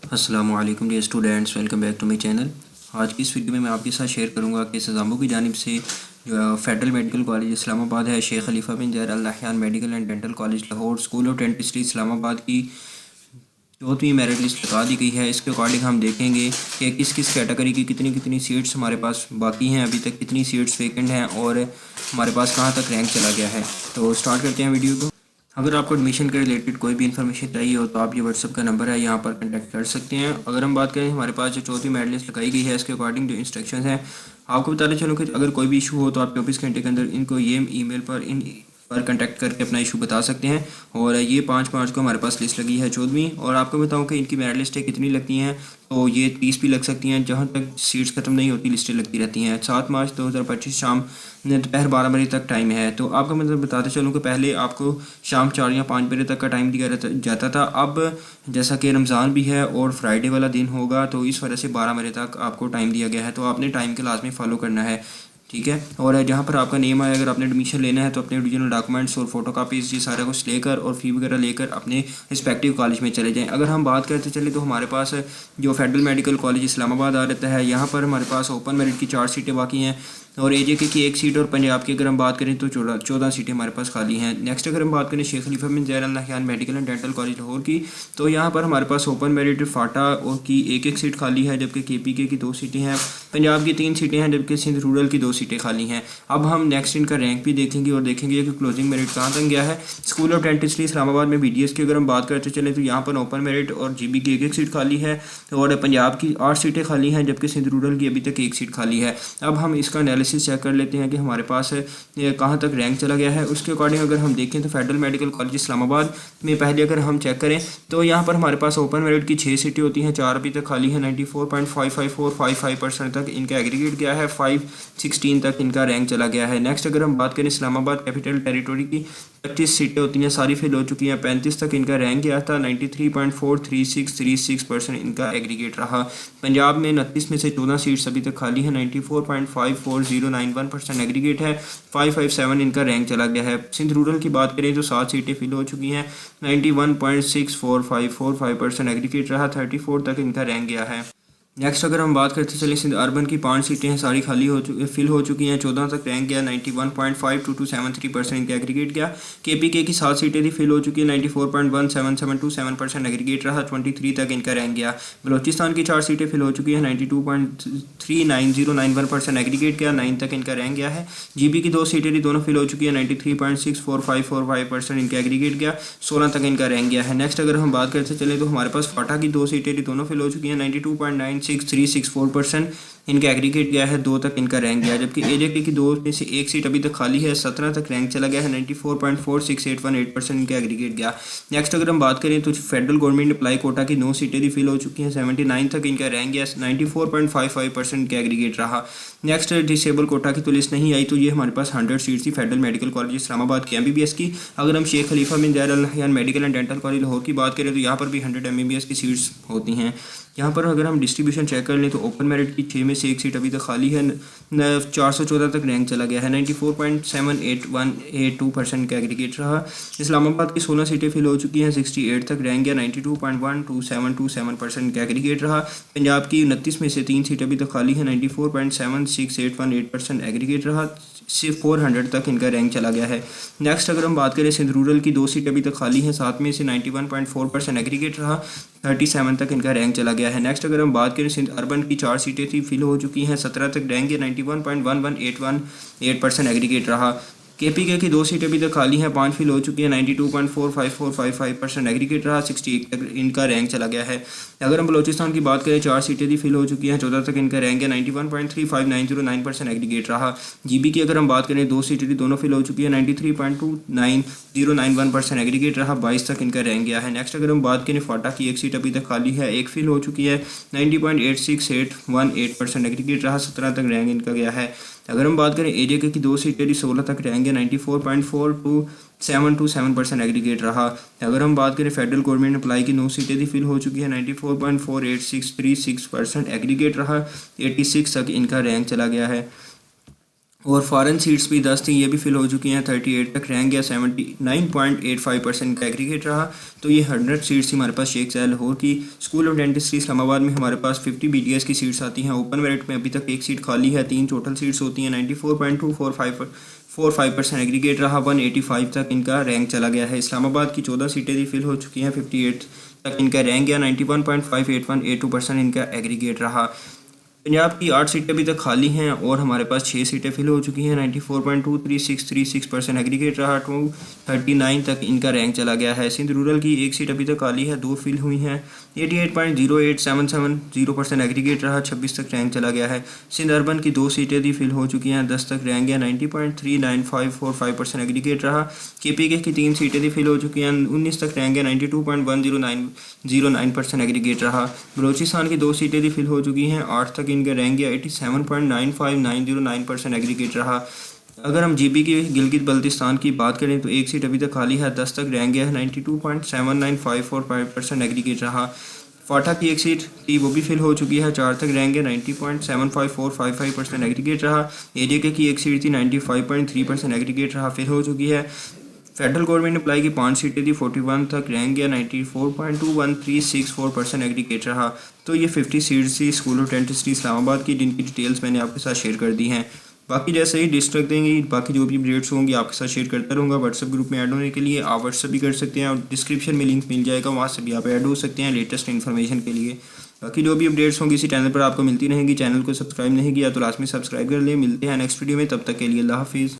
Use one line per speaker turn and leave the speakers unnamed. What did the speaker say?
अस्सलाम वालेकुम dear students, welcome back to my channel. आज की इस वीडियो में मैं आपके साथ शेयर करूंगा कि इंतज़ामों की जानिब से जो फेडरल मेडिकल कॉलेज इस्लामाबाद है, Sheikh Khalifa bin Zayed Al Nahyan medical and dental college Lahore, school of dentistry Islamabad की 4वीं मेरिट लिस्ट लगा दी गई है। इसके अकॉर्डिंग हम देखेंगे कि किस किस कैटेगरी की कितनी कितनी सीट्स हमारे पास बाकी हैं, अभी तक कितनी सीट्स वेकेंट हैं और हमारे पास कहाँ तक रैंक चला गया है। तो स्टार्ट करते हैं वीडियो को। अगर आपको एडमिशन के रिलेटेड कोई भी इन्फॉर्मेशन चाहिए हो तो आप ये व्हाट्सअप का नंबर है, यहाँ पर कांटेक्ट कर सकते हैं। अगर हम बात करें हमारे पास जो 4वीं मेरिट लिस्ट लगाई गई है, इसके अकॉर्डिंग जो इंस्ट्रक्शंस हैं आपको बताते चलो कि अगर कोई भी इशू हो तो आप 24 घंटे के अंदर इनको ये ईमेल पर कांटेक्ट करके अपना इशू बता सकते हैं। और ये 5 मार्च को हमारे पास लिस्ट लगी है 14वीं, और आपको बताऊं कि इनकी मेरिट लिस्टें कितनी लगती हैं तो ये 30 भी लग सकती हैं। जहां तक सीट्स खत्म नहीं होती लिस्टें लगती रहती हैं। 7 मार्च 2025 शाम दोपहर 12 बजे तक टाइम है। तो आपको मतलब बताते चलूँ कि पहले आपको शाम 4 या 5 बजे तक का टाइम दिया जाता था। अब जैसा कि रमज़ान भी है और फ्राइडे वाला दिन होगा तो इस वजह से 12 बजे तक आपको टाइम दिया गया है, तो आपने टाइम के लाजमी फॉलो करना है, ठीक है। और जहाँ पर आपका नेम आए, अगर आपने एडमिशन लेना है तो अपने ओरिजिनल डॉक्यूमेंट्स और फोटो कापीज़ ये सारा कुछ लेकर और फ़ी वगैरह लेकर अपने रिस्पेक्टिव कॉलेज में चले जाएं। अगर हम बात करते चले तो हमारे पास जो फेडरल मेडिकल कॉलेज इस्लामाबाद आ रहता है, यहाँ पर हमारे पास ओपन मेरिट की 4 सीटें बाकी हैं और एजेके की 1 सीट, और पंजाब की अगर हम बात करें तो 14 सीटें हमारे पास खाली हैं। नेक्स्ट अगर हम बात करें Sheikh Khalifa bin Zayed Al Nahyan medical and dental college Lahore की, तो यहाँ पर हमारे पास ओपन मेरिट फाटा और की 1 सीट खाली है, जबकि केपीके की 2 सीटें हैं, पंजाब की 3 सीटें हैं, जबकि सिंध रूरल की 2 सीटें खाली हैं। अब हम नेक्स्ट इनका रैंक भी देखेंगे और देखेंगे कि क्लोजिंग मेरिट कहाँ तक गया है। स्कूल ऑफ डेंटिस्ट्री इस्लामाबाद में BDS की अगर हम बात करते चलें तो यहाँ पर ओपन मेरिट और GB की 1 सीट खाली है और पंजाब की 8 सीटें खाली हैं, जबकि सिंध रूरल की अभी तक 1 सीट खाली है। अब हम इसका एनालिसिस चेक कर लेते हैं कि हमारे पास कहाँ तक रैंक चला गया है। उसके अकॉर्डिंग अगर हम देखें तो फेडरल मेडिकल कॉलेज इस्लामाबाद में पहले अगर हम चेक करें तो यहाँ पर हमारे पास ओपन मेरिट की 6 सीटें होती हैं, 4 अभी तक खाली है। 94.5545% तक इनका एग्रीगेट गया है, 516 तक इनका रैंक चला गया है। नेक्स्ट अगर हम बात करें इस्लामाबाद कैपिटल टेरिटोरी की 25 सीटें होती हैं, सारी फिल हो चुकी हैं, 35 तक इनका रैंक गया था। 93.43636% इनका एग्रीगेट रहा। पंजाब में 29 में से 14 सीट्स अभी तक खाली है, 94.54091% एग्रीगेट है, 557 इनका रैंक चला गया है। सिंध रूरल की बात करें तो 7 सीटें फिल हो चुकी हैं, 91.64545% एग्रीगेट रहा, 34 तक इनका रैंक गया है। नेक्स्ट अगर हम बात करते चले सिंध अर्बन की 5 सीटें हैं, सारी खाली फिल हो चुकी हैं, 14 तक रैंक गया, 91.52273% इनका एग्रीगेट गया। KPK की 7 सीटें थी, फिल हो चुकी है, 94.17727% एग्रीगेट रहा, 23 तक इनका रैंक गया। बलोचिस्तान की 4 सीटें फिल हो चुकी हैं, 92.39091% एग्रीगेट गया, 9 तक इनका रैंक गया है। GB की 2 सीटें थी, दोनों फिल हो चुकी है, 93.64545% इनका एग्रीगेट गया, 16 तक इनका रैंक गया है। नेक्स्ट अगर हम बात करते चले तो हमारे पास फाटा की 2 सीटें थी, दोनों फिल हो चुकी हैं, 92.96364% इनका एग्रीगेट गया है, 2 तक इनका रैंक गया। जबकि AJK की 2 में से 1 सीट अभी तक खाली है, 17 तक रैंक चला गया है, 94.46818% इनका एग्रीगेट गया। नेक्स्ट अगर हम बात करें तो फेडरल गवर्नमेंट अप्लाई कोटा की 9 सीटें भी फिल हो चुकी हैं, 79 तक इनका रैंक गया, 94.55% इनका एग्रीगेट रहा। नेक्स्ट डिसेबल कोटा की तो लिस्ट नहीं आई, तो ये हमारे पास 100 सीट्स थी फेडरल मेडिकल कॉलेज इस्लामाबाद की MBBS की। अगर हम Sheikh Khalifa bin Zayed Al Nahyan medical and dental college Lahore की बात करें तो यहाँ पर भी 100 MBBS की सीट्स होती हैं। यहाँ पर अगर हम डिस्ट्रीब्यूशन चेक कर लें तो ओपन मेरिट की 6 में से 1 सीट अभी तक खाली है, 414 तक रैंक चला गया है, 94.78182% का एग्रीगेट रहा। इस्लामाबाद की 16 सीटें फिल हो चुकी हैं, 68 तक रैंक गया, 92.12727% का एग्रीगेट रहा। पंजाब की 29 में से 3 सीटें अभी तक खाली है, 94.76818% एग्रीगेट रहा, सिर्फ 400 तक इनका रैंक चला गया है। नेक्स्ट अगर हम बात करें सिंध रूरल की 2 सीटें अभी तक खाली हैं, 7 में से 91.4% एग्रीगेट रहा, 37 तक इनका रैंक चला गया है। नेक्स्ट अगर हम बात करें सिंध अर्बन की 4 सीटें थी, फिल हो चुकी हैं, 17 तक रैंक गया, 91.11818% एग्रीगेट रहा। KPK की 2 सीटें अभी तक खाली हैं, 5 फिल हो चुकी हैं, 92.45455% एग्रीगेट रहा, 68 तक इनका रैंक चला गया है। अगर हम बलोचिस्तान की बात करें 4 सीटें थी, फिल हो चुकी हैं, 14 तक इनका रैंक है, 91.35909% एग्रीगेट रहा। GB की अगर हम बात करें 2 सीटें थी, दोनों फिल हो चुकी है, 93.29091% एग्रीगेट रहा, 22 तक इनका रैंक गया है। नेक्स्ट अगर हम बात करें फाटा की 1 सीट अभी तक खाली है, 1 फिल हो चुकी है, 90.86818% एग्रीगेट रहा, 17 तक रैंक इनका गया है। अगर हम बात करें AJK की 2 सीटें थी, 16 तक रैंक है, 94.42727% एग्रीगेट रहा। अगर हम बात करें फेडरल गवर्नमेंट अप्लाई की 9 सीटें थी, फिल हो चुकी है, 94.48636% एग्रीगेट रहा, 86 तक इनका रैंक चला गया है। और फॉरेन सीट्स भी 10 थी, ये भी फिल हो चुकी हैं। 38 तक रैंक गया, 79.85% का एग्रीगेट रहा। तो ये 100 सीट्स थी हमारे पास शेख ज़ायद लाहौर की। स्कूल ऑफ डेंटिस्ट्री इस्लामाबाद में हमारे पास 50 BDS की सीट्स आती हैं। ओपन मेरिट में अभी तक एक सीट खाली है, 3 टोटल सीट्स होती हैं। 94.245% एग्रीगेट रहा। 185 तक इनका रैंक चला गया है। इस्लामाबाद की 14 सीटें थी फिल हो चुकी हैं। 58 तक इनका रैंक गया। 91.58182% इनका एग्रीगेट रहा। पंजाब की 8 सीटें अभी तक खाली हैं और हमारे पास 6 सीटें फिल हो चुकी हैं। 94.23636% एग्रीगेट रहा। 239 तक इनका रैंक चला गया है। सिंध रूरल की 1 सीट अभी तक खाली है, 2 फिल हुई हैं। 88.0877% एग्रीगेट रहा। 26 तक रैंक चला गया है। सिंध अर्बन की 2 सीटें थी फिल हो चुकी हैं, 10 तक रैंक गया। 90.39545% एग्रीगेट रहा। KPK की 3 सीटें थी फिल हो चुकी हैं, 19 तक रैंक गया। 92.1009% एग्रीगेट रहा। बलोचिस्तान की 2 सीटें थी फिल हो चुकी हैं, 8 तक इनका रैंक गया। 87.95909% एग्रीगेट रहा। अगर हम GB की गिलगित बल्तिस्तान की बात करें तो 1 सीट अभी तक खाली है, 10 तक रैंक गया है। 92.79545% एग्रीगेट रहा। फाटा की 1 सीट थी वो भी फिल हो चुकी है, 4 तक रैंक गया। 90.754555% एग्रीगेट रहा। AJK की 1 सीट थी, 95.3% एग्रीगेट रहा, फिल हो चुकी है। फेडरल गवर्नमेंट ने अप्लाई की 5 सीटें थी, 41 तक रैंक गया। 94.21364% एग्रीगेट रहा। तो ये 50 सीट्स थी स्कूल ऑफ डेंटिस्ट्री इस्लामाबाद की, जिनकी डिटेल्स मैंने आपके साथ शेयर कर दी हैं। बाकी जैसे ही डिस्ट्रिक्ट देंगे, बाकी जो भी अपडेट्स होंगी आपके साथ शेयर करता रहूँगा। व्हाट्सएप ग्रुप में ऐड होने के लिए आप व्हाट्सएप भी कर सकते हैं और डिस्क्रिप्शन में लिंक मिल जाएगा, वहाँ से भी आप ऐड हो सकते हैं लेटेस्ट इन्फॉर्मेशन के लिए। बाकी जो भी अपडेट्स होंगी इसी चैनल पर आपको मिलती रहेंगी। चैनल को सब्सक्राइब नहीं किया तो लास्ट में सब्सक्राइब कर लें। मिलते हैं नेक्स्ट वीडियो में, तब तक के लिए अल्लाह हाफिज़।